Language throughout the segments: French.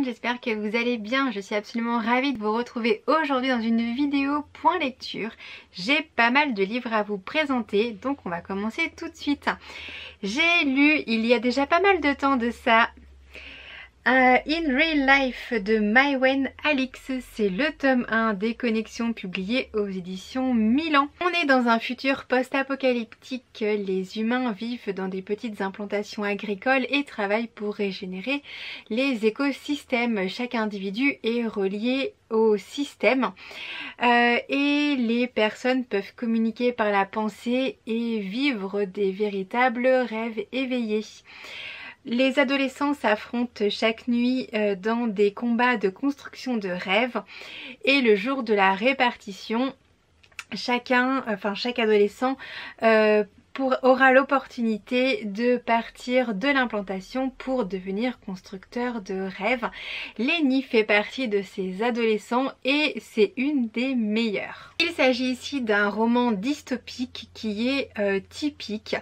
monde, j'espère que vous allez bien. Je suis absolument ravie de vous retrouver aujourd'hui dans une vidéo point lecture. J'ai pas mal de livres à vous présenter, donc on va commencer tout de suite. J'ai lu il y a déjà pas mal de temps de ça In Real Life de Maïwenn Alix, c'est le tome 1 des Connexions publié aux éditions Milan. On est dans un futur post-apocalyptique, les humains vivent dans des petites implantations agricoles et travaillent pour régénérer les écosystèmes. Chaque individu est relié au système et les personnes peuvent communiquer par la pensée et vivre des véritables rêves éveillés. Les adolescents s'affrontent chaque nuit dans des combats de construction de rêves et le jour de la répartition, chaque adolescent aura l'opportunité de partir de l'implantation pour devenir constructeur de rêves. Lenny fait partie de ces adolescents et c'est une des meilleures. Il s'agit ici d'un roman dystopique qui est typique.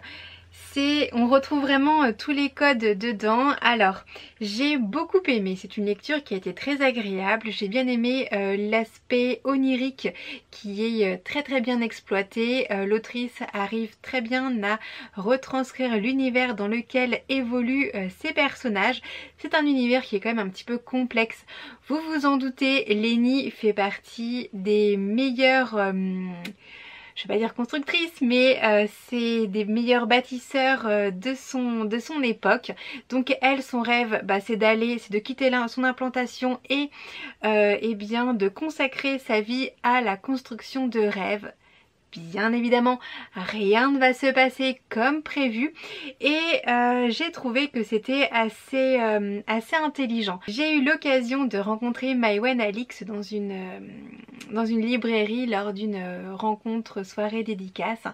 On retrouve vraiment tous les codes dedans. Alors, j'ai beaucoup aimé, c'est une lecture qui a été très agréable. J'ai bien aimé l'aspect onirique qui est très bien exploité. L'autrice arrive très bien à retranscrire l'univers dans lequel évoluent ces personnages. C'est un univers qui est quand même un petit peu complexe. Vous vous en doutez, Lenny fait partie des meilleures... je vais pas dire constructrice, mais c'est des meilleurs bâtisseurs de son époque. Donc elle, son rêve, c'est de quitter son implantation et bien de consacrer sa vie à la construction de rêves. Bien évidemment, rien ne va se passer comme prévu et j'ai trouvé que c'était assez intelligent. J'ai eu l'occasion de rencontrer Maïwenn Alix dans une librairie lors d'une rencontre soirée dédicace.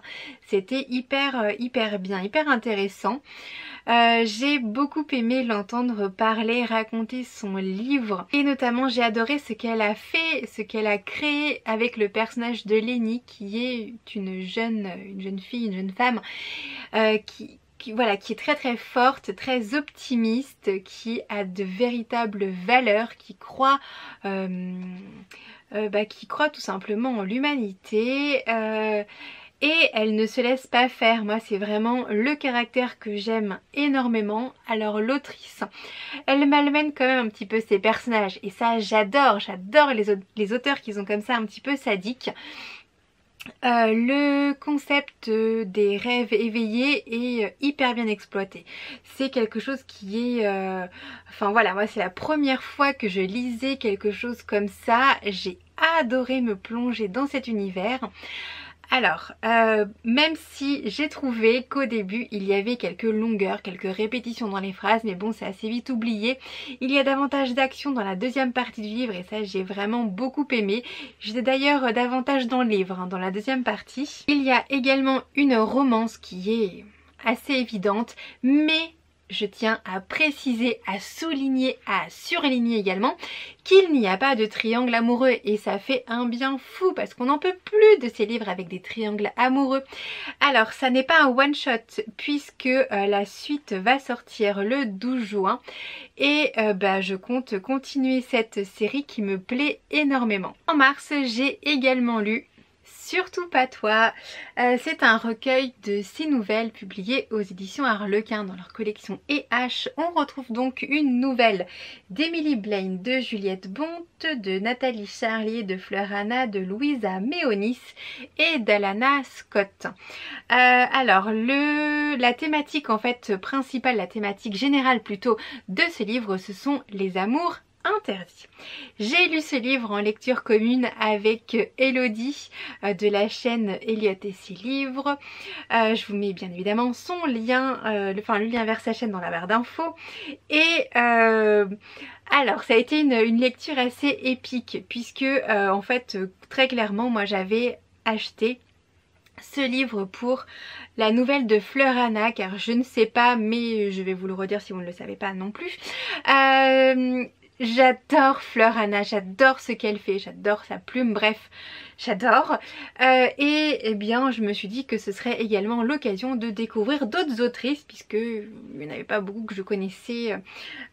C'était hyper bien, hyper intéressant. J'ai beaucoup aimé l'entendre parler, raconter son livre et notamment j'ai adoré ce qu'elle a fait, ce qu'elle a créé avec le personnage de Lenny qui est une jeune fille, une jeune femme qui est très forte, très optimiste, qui a de véritables valeurs, qui croit tout simplement en l'humanité. Et elle ne se laisse pas faire. Moi, c'est vraiment le caractère que j'aime énormément. Alors l'autrice, elle malmène quand même un petit peu ses personnages. Et ça, j'adore les auteurs qui sont comme ça un petit peu sadiques. Le concept des rêves éveillés est hyper bien exploité. C'est quelque chose qui est... moi c'est la première fois que je lisais quelque chose comme ça. J'ai adoré me plonger dans cet univers. Alors, même si j'ai trouvé qu'au début il y avait quelques longueurs, quelques répétitions dans les phrases, mais bon c'est assez vite oublié. Il y a davantage d'action dans la deuxième partie du livre et ça j'ai vraiment beaucoup aimé. J'étais d'ailleurs davantage dans le livre, dans la deuxième partie. Il y a également une romance qui est assez évidente, mais... je tiens à préciser, à souligner, à surligner également qu'il n'y a pas de triangle amoureux et ça fait un bien fou parce qu'on n'en peut plus de ces livres avec des triangles amoureux. Alors ça n'est pas un one shot puisque la suite va sortir le 12 juin et je compte continuer cette série qui me plaît énormément. En mars j'ai également lu Surtout pas toi, c'est un recueil de 6 nouvelles publiées aux éditions Harlequin dans leur collection EH. On retrouve donc une nouvelle d'Emily Blaine, de Juliette Bonte, de Nathalie Charlier, de Fleur Anna, de Louisa Méonis et d'Alana Scott. Alors la thématique en fait principale, la thématique générale plutôt de ce livre, ce sont les amours interdit. J'ai lu ce livre en lecture commune avec Elodie de la chaîne Elliot et ses livres. Je vous mets bien évidemment son lien, le lien vers sa chaîne dans la barre d'infos. Et alors ça a été une lecture assez épique puisque en fait très clairement moi j'avais acheté ce livre pour la nouvelle de Fleur Anna car je ne sais pas mais je vais vous le redire si vous ne le savez pas non plus. j'adore Fleur Anna, j'adore ce qu'elle fait, j'adore sa plume, bref, j'adore. Et eh bien je me suis dit que ce serait également l'occasion de découvrir d'autres autrices, puisque il n'y en avait pas beaucoup que je connaissais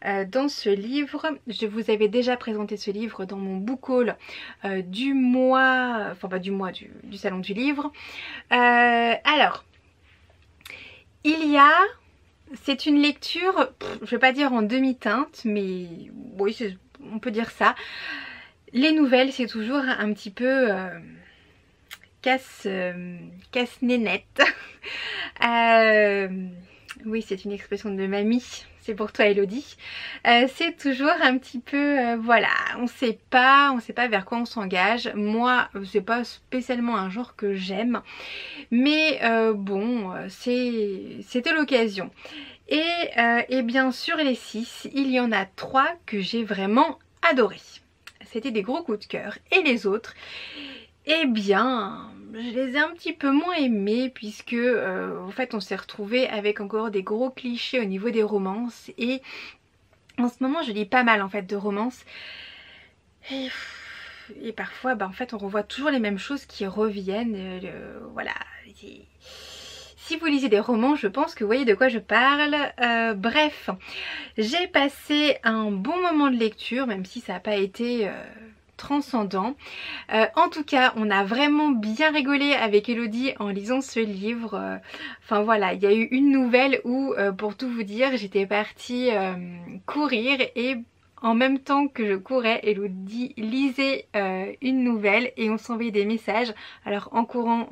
dans ce livre. Je vous avais déjà présenté ce livre dans mon book haul du mois, enfin pas du mois, du salon du livre. Alors, c'est une lecture, je vais pas dire en demi-teinte, mais oui, on peut dire ça. Les nouvelles, c'est toujours un petit peu casse-nénette. Oui, c'est une expression de mamie. C'est pour toi Elodie. C'est toujours un petit peu, voilà, on sait pas vers quoi on s'engage. Moi, c'est pas spécialement un genre que j'aime, mais bon, c'était l'occasion. Et bien sur les 6, il y en a 3 que j'ai vraiment adoré. C'était des gros coups de cœur. Et les autres, eh bien, je les ai un petit peu moins aimés, puisque en fait on s'est retrouvé avec encore des gros clichés au niveau des romances. Et en ce moment je lis pas mal en fait de romances. Et parfois en fait on revoit toujours les mêmes choses qui reviennent. Voilà. Si vous lisez des romans, je pense que vous voyez de quoi je parle. Bref, j'ai passé un bon moment de lecture, même si ça n'a pas été transcendant. En tout cas, on a vraiment bien rigolé avec Elodie en lisant ce livre. Enfin voilà, il y a eu une nouvelle où, pour tout vous dire, j'étais partie courir et en même temps que je courais, Elodie lisait une nouvelle et on s'envoyait des messages. Alors en courant...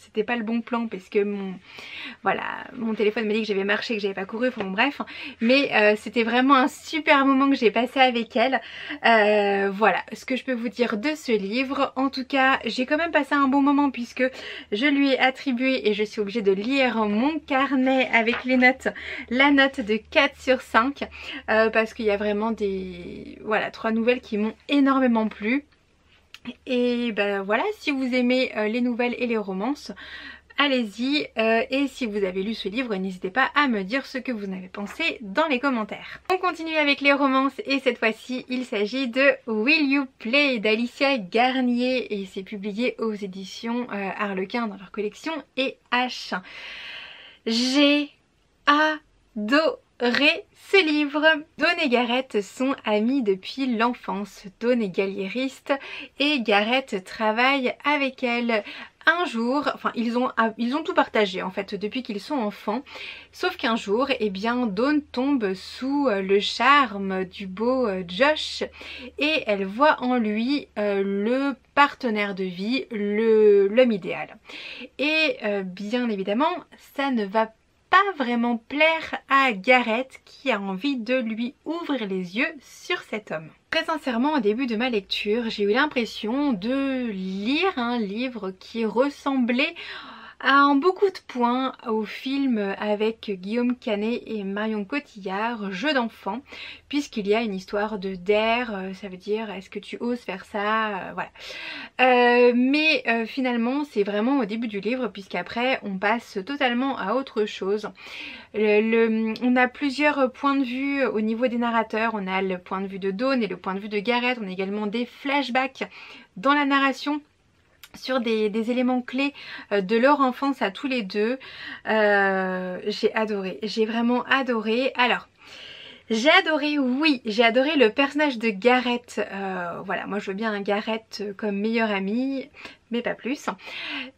c'était pas le bon plan parce que mon téléphone m'a dit que j'avais marché, que j'avais pas couru, enfin bon, bref. Mais c'était vraiment un super moment que j'ai passé avec elle. Voilà ce que je peux vous dire de ce livre. En tout cas, j'ai quand même passé un bon moment puisque je lui ai attribué et je suis obligée de lire mon carnet avec les notes, la note de 4 sur 5 parce qu'il y a vraiment des 3 nouvelles qui m'ont énormément plu. Et ben voilà, si vous aimez les nouvelles et les romances, allez-y. Et si vous avez lu ce livre, n'hésitez pas à me dire ce que vous en avez pensé dans les commentaires. On continue avec les romances et cette fois-ci il s'agit de Will You Play d'Alicia Garnier et c'est publié aux éditions Harlequin dans leur collection et H. J'ai adoré ce livre. Dawn et Gareth sont amis depuis l'enfance. Dawn est galliériste et Gareth travaille avec elle. Un jour, enfin ils ont tout partagé en fait depuis qu'ils sont enfants, sauf qu'un jour, eh bien Dawn tombe sous le charme du beau Josh et elle voit en lui le partenaire de vie, l'homme idéal. Et bien évidemment, ça ne va pas vraiment plaire à Gareth qui a envie de lui ouvrir les yeux sur cet homme. Très sincèrement, au début de ma lecture, j'ai eu l'impression de lire un livre qui ressemblait en beaucoup de points au film avec Guillaume Canet et Marion Cotillard, Jeu d'enfant, puisqu'il y a une histoire de dare, ça veut dire est-ce que tu oses faire ça, voilà. Mais finalement c'est vraiment au début du livre, puisqu'après on passe totalement à autre chose. On a plusieurs points de vue au niveau des narrateurs, on a le point de vue de Dawn et le point de vue de Gareth, on a également des flashbacks dans la narration sur des éléments clés de leur enfance à tous les deux. J'ai adoré, j'ai vraiment adoré. Alors j'ai adoré le personnage de Gareth. Voilà, moi je veux bien un Gareth comme meilleur ami, mais pas plus.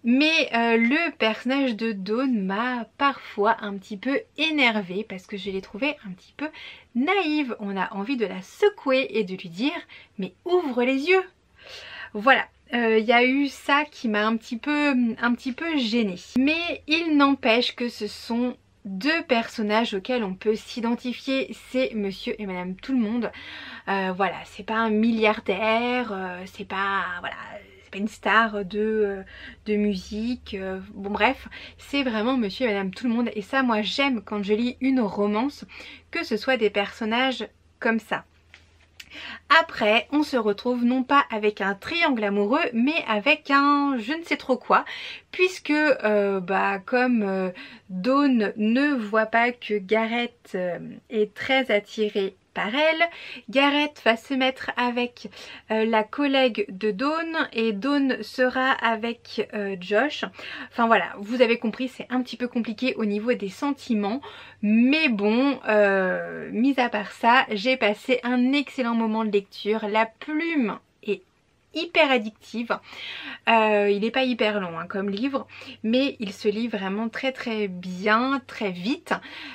Mais le personnage de Dawn m'a parfois un petit peu énervée parce que je l'ai trouvée un petit peu naïve. On a envie de la secouer et de lui dire mais ouvre les yeux. Voilà. Y a eu ça qui m'a un petit peu gênée. Mais il n'empêche que ce sont deux personnages auxquels on peut s'identifier, c'est Monsieur et Madame Tout-le-Monde. Voilà, c'est pas un milliardaire, c'est pas une star de musique, bon bref, c'est vraiment Monsieur et Madame Tout-le-Monde. Et ça, moi j'aime quand je lis une romance, que ce soit des personnages comme ça. Après, on se retrouve non pas avec un triangle amoureux, mais avec un je ne sais trop quoi, puisque comme Dawn ne voit pas que Gareth est très attiré par elle. Gareth va se mettre avec la collègue de Dawn et Dawn sera avec Josh. Enfin voilà, vous avez compris, c'est un petit peu compliqué au niveau des sentiments. Mais bon, mis à part ça, j'ai passé un excellent moment de lecture. La plume est hyper addictive. Il n'est pas hyper long hein, comme livre, mais il se lit vraiment très très bien, très vite.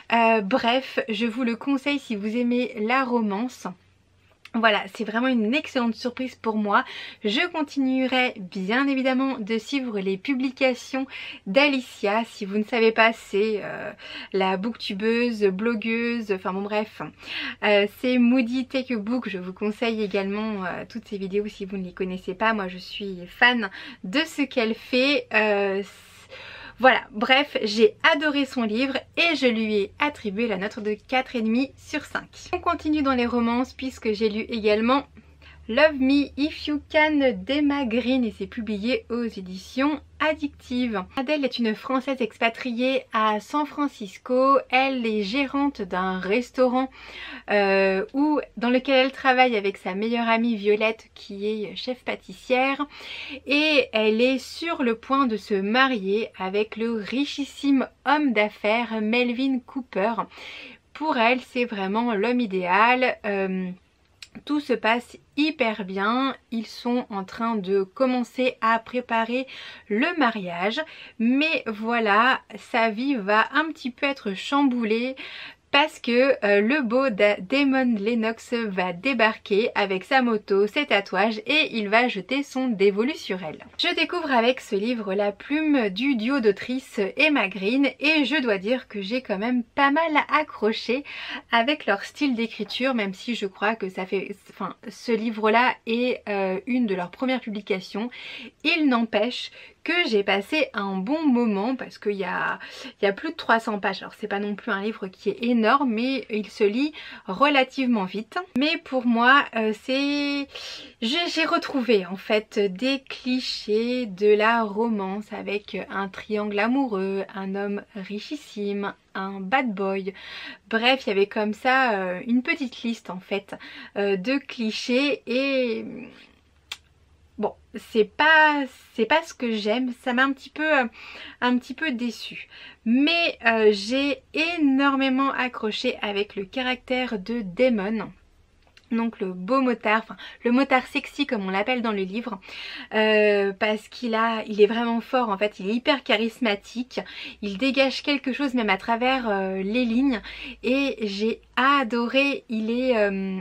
Bref, je vous le conseille si vous aimez la romance. Voilà, c'est vraiment une excellente surprise pour moi. Je continuerai bien évidemment de suivre les publications d'Alicia. Si vous ne savez pas, c'est la booktubeuse, blogueuse, enfin bon bref. C'est Moody Take a Book, je vous conseille également toutes ces vidéos si vous ne les connaissez pas. Moi je suis fan de ce qu'elle fait. Voilà, bref, j'ai adoré son livre et je lui ai attribué la note de 4,5 sur 5. On continue dans les romances puisque j'ai lu également Love Me If You Can d'Emma Green et c'est publié aux éditions Addictive. Adèle est une Française expatriée à San Francisco. Elle est gérante d'un restaurant dans lequel elle travaille avec sa meilleure amie Violette qui est chef pâtissière. Et elle est sur le point de se marier avec le richissime homme d'affaires Melvin Cooper. Pour elle, c'est vraiment l'homme idéal. Tout se passe hyper bien, ils sont en train de commencer à préparer le mariage, mais voilà, sa vie va un petit peu être chamboulée parce que le beau Damon Lennox va débarquer avec sa moto, ses tatouages et il va jeter son dévolu sur elle. Je découvre avec ce livre la plume du duo d'autrices Emma Green et je dois dire que j'ai quand même pas mal accroché avec leur style d'écriture, même si je crois que ça fait, enfin, ce livre-là est une de leurs premières publications. Il n'empêche que j'ai passé un bon moment parce qu'il y a plus de 300 pages. Alors c'est pas non plus un livre qui est énorme mais il se lit relativement vite. Mais pour moi j'ai retrouvé en fait des clichés de la romance avec un triangle amoureux, un homme richissime, un bad boy. Bref, il y avait comme ça une petite liste en fait de clichés et bon, c'est pas ce que j'aime, ça m'a un petit peu déçue. Mais j'ai énormément accroché avec le caractère de Damon. Donc le beau motard, enfin le motard sexy comme on l'appelle dans le livre, parce il est vraiment fort en fait, il est hyper charismatique, il dégage quelque chose même à travers les lignes et j'ai adoré,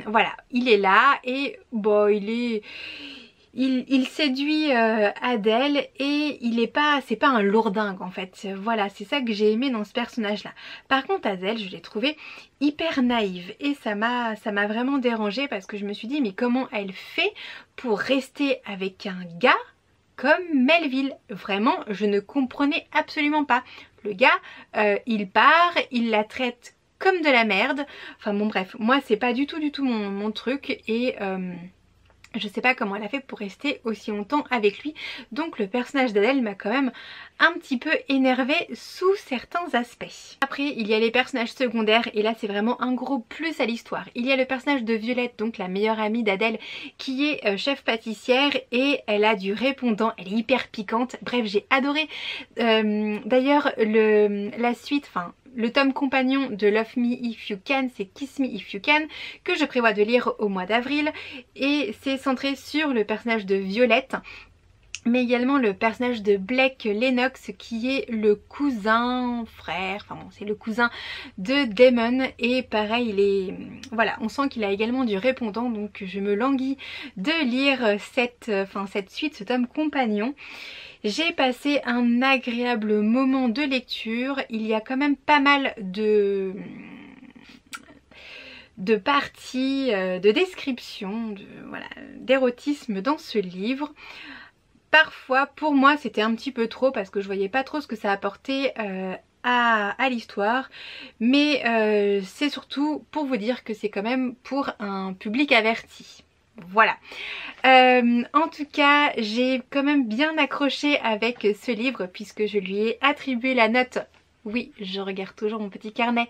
voilà, il est là et bon il séduit Adèle et c'est pas un lourdingue en fait. Voilà, c'est ça que j'ai aimé dans ce personnage là. Par contre Adèle, je l'ai trouvée hyper naïve et ça m'a vraiment dérangée parce que je me suis dit mais comment elle fait pour rester avec un gars comme Melville? Vraiment, je ne comprenais absolument pas. Le gars, il part, il la traite comme de la merde. Enfin bon bref, moi c'est pas du tout mon truc et je sais pas comment elle a fait pour rester aussi longtemps avec lui. Donc le personnage d'Adèle m'a quand même un petit peu énervée sous certains aspects. Après il y a les personnages secondaires et là c'est vraiment un gros plus à l'histoire. Il y a le personnage de Violette, donc la meilleure amie d'Adèle qui est chef pâtissière et elle a du répondant, elle est hyper piquante. Bref, j'ai adoré. D'ailleurs la suite, enfin le tome compagnon de Love Me If You Can, c'est Kiss Me If You Can, que je prévois de lire au mois d'avril. Et c'est centré sur le personnage de Violette, mais également le personnage de Blake Lennox qui est le cousin, frère, enfin bon, c'est le cousin de Damon. Et pareil, voilà, on sent qu'il a également du répondant, donc je me languis de lire cette suite, ce tome compagnon. J'ai passé un agréable moment de lecture. Il y a quand même pas mal de parties, de descriptions, voilà, d'érotisme dans ce livre. Parfois, pour moi, c'était un petit peu trop parce que je voyais pas trop ce que ça apportait à l'histoire. Mais c'est surtout pour vous dire que c'est quand même pour un public averti. Voilà, en tout cas j'ai quand même bien accroché avec ce livre puisque je lui ai attribué la note Oui, je regarde toujours mon petit carnet.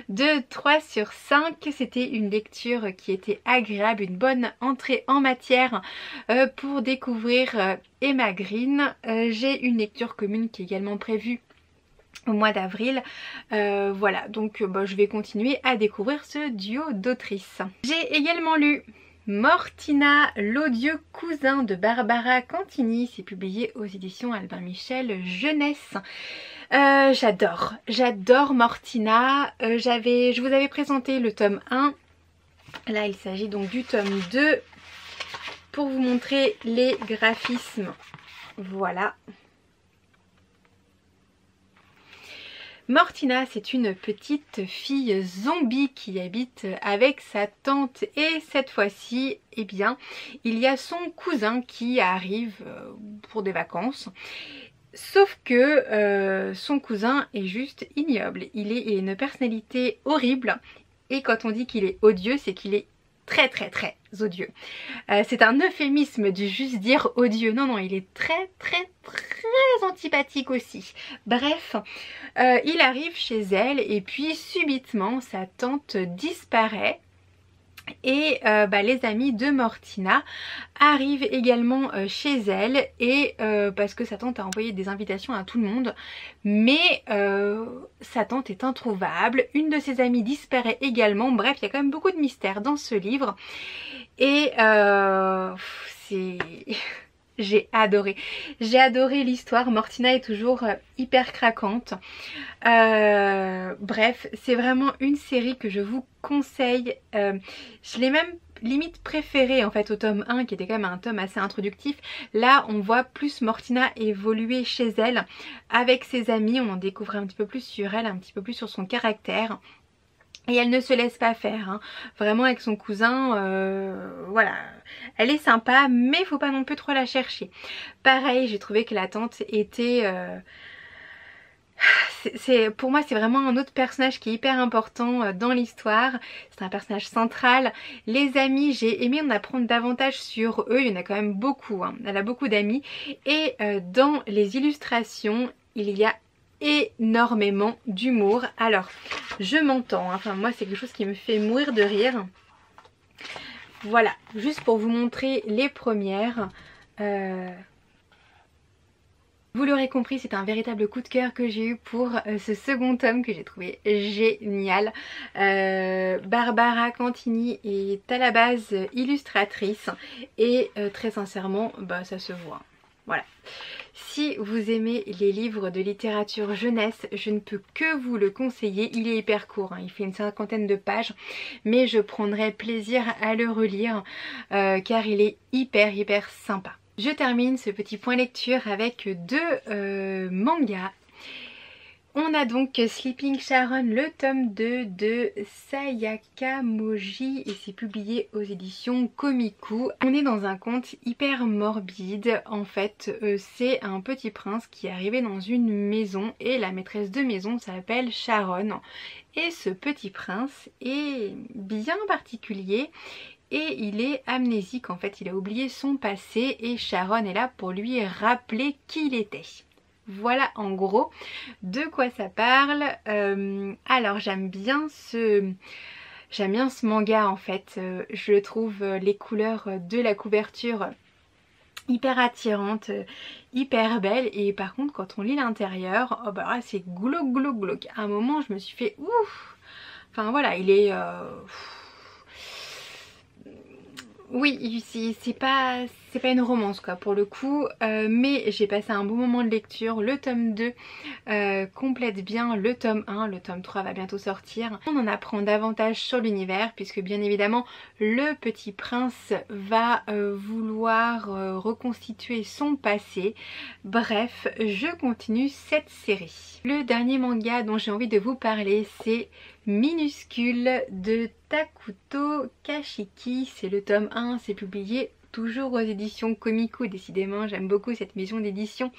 De 3 sur 5, c'était une lecture qui était agréable, une bonne entrée en matière pour découvrir Emma Green. J'ai une lecture commune qui est également prévue au mois d'avril. Voilà, donc je vais continuer à découvrir ce duo d'autrices. J'ai également lu Mortina, l'odieux cousin de Barbara Cantini. C'est publié aux éditions Albin Michel Jeunesse. J'adore Mortina. Je vous avais présenté le tome 1. Là, il s'agit donc du tome 2 pour vous montrer les graphismes. Voilà. Mortina, c'est une petite fille zombie qui habite avec sa tante et cette fois-ci, eh bien, il y a son cousin qui arrive pour des vacances. Sauf que son cousin est juste ignoble, il est une personnalité horrible et quand on dit qu'il est odieux, c'est qu'il est très odieux. C'est un euphémisme du juste dire odieux. Non, il est très antipathique aussi. Bref, il arrive chez elle et puis subitement sa tante disparaît. Et les amis de Mortina arrivent également chez elle et parce que sa tante a envoyé des invitations à tout le monde, mais sa tante est introuvable, une de ses amies disparaît également. Bref, il y a quand même beaucoup de mystères dans ce livre et j'ai adoré l'histoire. Mortina est toujours hyper craquante. Bref, c'est vraiment une série que je vous conseille. Je l'ai même limite préférée en fait au tome 1 qui était quand même un tome assez introductif. Là on voit plus Mortina évoluer chez elle avec ses amis, on en découvre un petit peu plus sur elle, un petit peu plus sur son caractère. Et elle ne se laisse pas faire, hein. Vraiment avec son cousin, voilà, elle est sympa mais faut pas non plus trop la chercher. Pareil, j'ai trouvé que la tante était... pour moi c'est vraiment un autre personnage qui est hyper important dans l'histoire. C'est un personnage central. Les amis, j'ai aimé en apprendre davantage sur eux, il y en a quand même beaucoup, hein. Elle a beaucoup d'amis. Et dans les illustrations, il y a énormément d'humour. Alors je m'entends, hein. Enfin moi c'est quelque chose qui me fait mourir de rire. Voilà, juste pour vous montrer les premières. Vous l'aurez compris, c'est un véritable coup de cœur que j'ai eu pour ce second tome que j'ai trouvé génial. Barbara Cantini est à la base illustratrice et très sincèrement ça se voit. Voilà. Si vous aimez les livres de littérature jeunesse, je ne peux que vous le conseiller. Il est hyper court, hein. Il fait une 50aine de pages, mais je prendrai plaisir à le relire car il est hyper sympa. Je termine ce petit point lecture avec deux mangas. On a donc Sleeping Sharon, le tome 2 de Sayaka Moji et c'est publié aux éditions Komiku. On est dans un conte hyper morbide. En fait, c'est un petit prince qui est arrivé dans une maison et la maîtresse de maison s'appelle Sharon. Et ce petit prince est bien particulier. Et il est amnésique, en fait, il a oublié son passé et Sharon est là pour lui rappeler qui il était. Voilà en gros de quoi ça parle. Alors j'aime bien ce manga en fait. Je trouve les couleurs de la couverture hyper attirantes, hyper belles. Et par contre quand on lit l'intérieur, oh bah là c'est glauque. À un moment je me suis fait ouf. Enfin voilà, il est... Oui, c'est pas une romance quoi pour le coup, mais j'ai passé un bon moment de lecture. Le tome 2 complète bien le tome 1, le tome 3 va bientôt sortir. On en apprend davantage sur l'univers puisque bien évidemment le petit prince va vouloir reconstituer son passé. Bref, je continue cette série. Le dernier manga dont j'ai envie de vous parler c'est Minuscule de Takuto Kashiki, c'est le tome 1, c'est publié toujours aux éditions Komiku. Décidément j'aime beaucoup cette maison d'édition,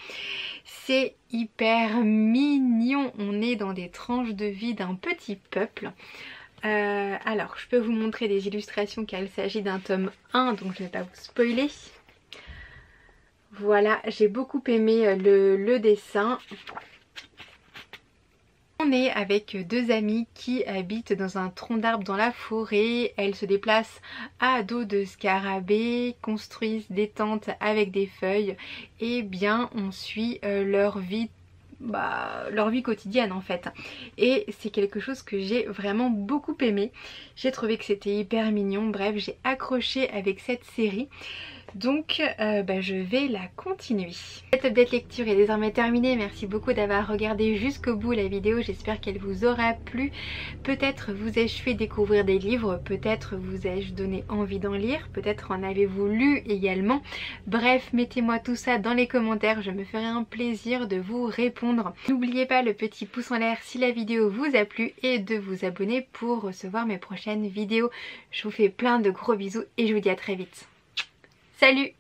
c'est hyper mignon, on est dans des tranches de vie d'un petit peuple. Alors je peux vous montrer des illustrations car il s'agit d'un tome 1 donc je ne vais pas vous spoiler. Voilà, j'ai beaucoup aimé le dessin. On est avec deux amies qui habitent dans un tronc d'arbre dans la forêt. Elles se déplacent à dos de scarabées, construisent des tentes avec des feuilles et bien on suit leur vie quotidienne en fait, et c'est quelque chose que j'ai vraiment beaucoup aimé. J'ai trouvé que c'était hyper mignon, bref j'ai accroché avec cette série. Donc je vais la continuer. Cette update lecture est désormais terminée. Merci beaucoup d'avoir regardé jusqu'au bout la vidéo. J'espère qu'elle vous aura plu. Peut-être vous ai-je fait découvrir des livres, peut-être vous ai-je donné envie d'en lire, peut-être en avez-vous lu également. Bref, mettez-moi tout ça dans les commentaires, je me ferai un plaisir de vous répondre. N'oubliez pas le petit pouce en l'air si la vidéo vous a plu et de vous abonner pour recevoir mes prochaines vidéos. Je vous fais plein de gros bisous et je vous dis à très vite. Salut!